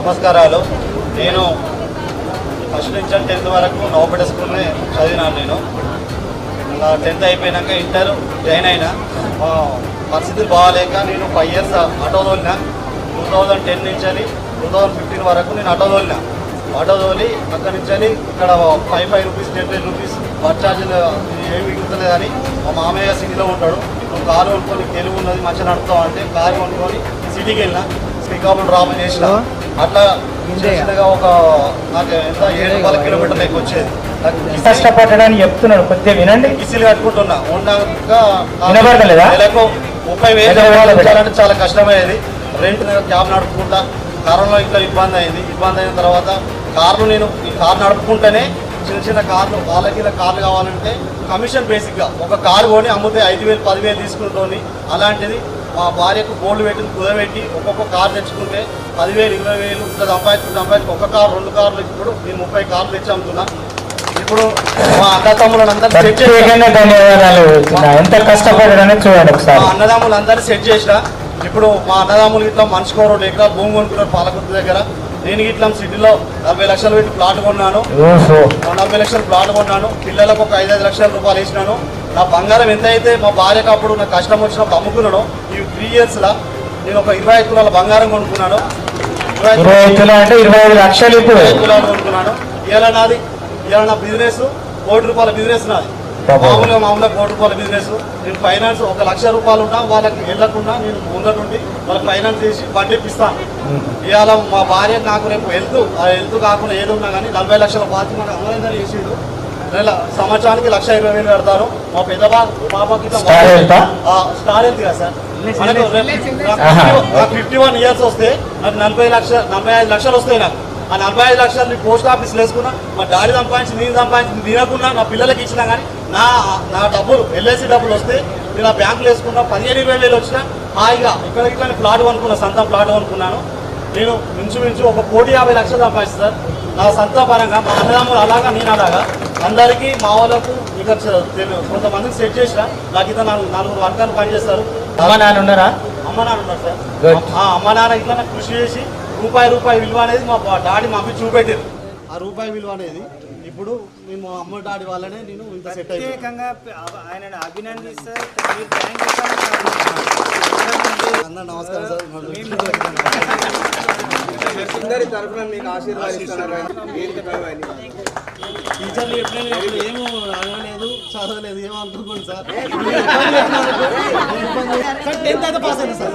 నమస్కారాలు. నేను ఫస్ట్ నుంచి 10th వరకు నవపేట స్కూల్నే చదివినాను. నేను 10th అయిపోయినాక ఇంటర్ జాయిన్ అయినా. పరిస్థితులు బాగాలేక నేను 5 years ఆటో తోలినా. 2010 నుంచి 2015 వరకు నేను ఆటో తోలినా. ఆటో తోలి అక్కడి నుంచి ఇక్కడ 5 రూపీస్ 10 రూపీస్ బస్ ఛార్జీలు ఏమి మిగులుతలేదని మా మామయ్య సిటీలో ఉంటాడు. నువ్వు కారు కొనుక్కొని తెలుగు ఉన్నది మంచిగా నడుపుతావు అంటే కారు కొనుక్కొని సిటీకి వెళ్ళినా. శ్రీకాకుళం డ్రామా చేసిన. అట్లా చిన్నగా ఒక నాకు ఎంత 7 కిలోమీటర్లు ఎక్కువ వచ్చేది. కష్టపడడానికి చెప్తున్నాడు, కొద్దిగా వినండి. కిసిలు కట్టుకుంటున్నా. ఉన్నాక నెలకు 30,000 ఇవ్వాలంటే చాలా కష్టమయ్యేది. రెంట్ క్యాబ్ నడుపుకుంటా. కారులో ఇంకా ఇబ్బంది అయింది. ఇబ్బంది అయిన తర్వాత నేను ఈ కారు నడుపుకుంటేనే చిన్న కార్లు వాళ్ళకి కార్లు కావాలంటే కమిషన్ బేసిక్గా ఒక కారు కొని అమ్మితే 5,000 10,000 తీసుకుంటోని. అలాంటిది మా భార్యకు గోల్డ్ పెట్టి కుదబెట్టి ఒక్కొక్క కారు తెచ్చుకుంటే 10,000 20,000 ఇంకా సంపాదించుకుంటే ఒక కారు 2 కార్లు ఇప్పుడు నేను 30 కార్లు తెచ్చి అమ్ముతున్నా. ఇప్పుడు మా అన్నదమ్ములందరూ సెట్ చేసిన. ఎంత కష్టపడడానికి చూడండి ఒకసారి. మా అన్నదమ్ములందరూ సెట్ చేసిన. ఇప్పుడు మా అన్నదమ్ములు ఇట్లా మనిషికో 2 ఎకరాలు భూమి కొనుక్కున్నారు పాలకుర్తి దగ్గర. నేను ఇట్లా సిటీలో 40 లక్షలు పెట్టి ప్లాట్ కొన్నాను. 40 లక్షలు ప్లాట్ కొన్నాను. పిల్లలకు ఒక 5-5 లక్షల రూపాయలు వేసినాను. నా బంగారం ఎంత అయితే మా భార్యకు అప్పుడు నాకు కష్టం వచ్చినప్పుడు అమ్ముకున్నాను. ఈ 3 yearsలో నేను ఒక 25 తులాల బంగారం కొనుక్కున్నాను. 25 లక్షలు ఇప్పుడు 25 తులాలు కొనుక్కున్నాను. ఇవాళ నా బిజినెస్ ₹1 కోటి బిజినెస్ నాది. మామూలుగా 1 కోటి రూపాయల బిజినెస్. నేను ఫైనాన్స్ ₹1,00,000 ఉన్నా వాళ్ళకి వెళ్ళకుండా నేను ముందటుండి వాళ్ళకి ఫైనాన్స్ చేసి బండి ఇప్పిస్తాను. ఇవాళ మా భార్య నాకు రేపు హెల్త్ కాకుండా ఏది ఉన్నా కానీ 40 లక్షల బాధ్యత నాకు అమరైందని చేసిండు. సంవత్సరానికి 1,20,000 కడతాను. మా పెద్ద పాపకి స్టార్ హెల్త్ కదా సార్. మనకు 51 years వస్తే నాకు 45 లక్షలు వస్తాయి. నాకు ఆ 45 లక్షలు పోస్ట్ ఆఫీస్లో వేసుకున్నా. మా డాడీ సంపాదించి నేను సంపాదించి తినకుండా నా పిల్లలకి ఇచ్చినా కానీ నా డబ్బులు LIC డబ్బులు వస్తే నేను ఆ బ్యాంకులో వేసుకున్నా. 15-20 వచ్చినా హాయిగా ఇక్కడ ప్లాట్ కొనుక్కున్నా. సొంత ప్లాట్ కొనుక్కున్నాను. నేను మించుమించు ఒక 1,50,00,000 సంపాదిస్తాను నా సొంత పరంగా. మా అన్నదమ్ములు అలాగా నేను అలాగా అందరికీ మా వాళ్ళకు ఇక్కడ కొంతమందికి సెట్ చేసిన. నాకు ఇట్లా 4 వర్గాలు పనిచేస్తారు. అమ్మ నాన్న ఉన్నారా? అమ్మ నాన్న ఉన్నారు సార్. అమ్మ నాన్న ఇట్లా నాకు కృషి చేసి రూపాయి విలువ అనేది మా డాడీ మా అమ్మ చూపెట్టారు. ఆ రూపాయి విలువ అనేది ఇప్పుడు మేము అమ్మ డాడీ వాళ్ళనే నేను ఇంత సెట్ ప్రత్యేకంగా ఆయనను అభినందిస్తారు. అన్న నమస్కారం సార్. అందరి తరఫున మీకు ఆశీర్వాదిస్తున్నారు. టీచర్లు ఎప్పుడైనా ఏమో అడగలేదు చదవలేదు ఏమో అనుకోండి సార్. 10th అయితే పాస్ అయింది సార్.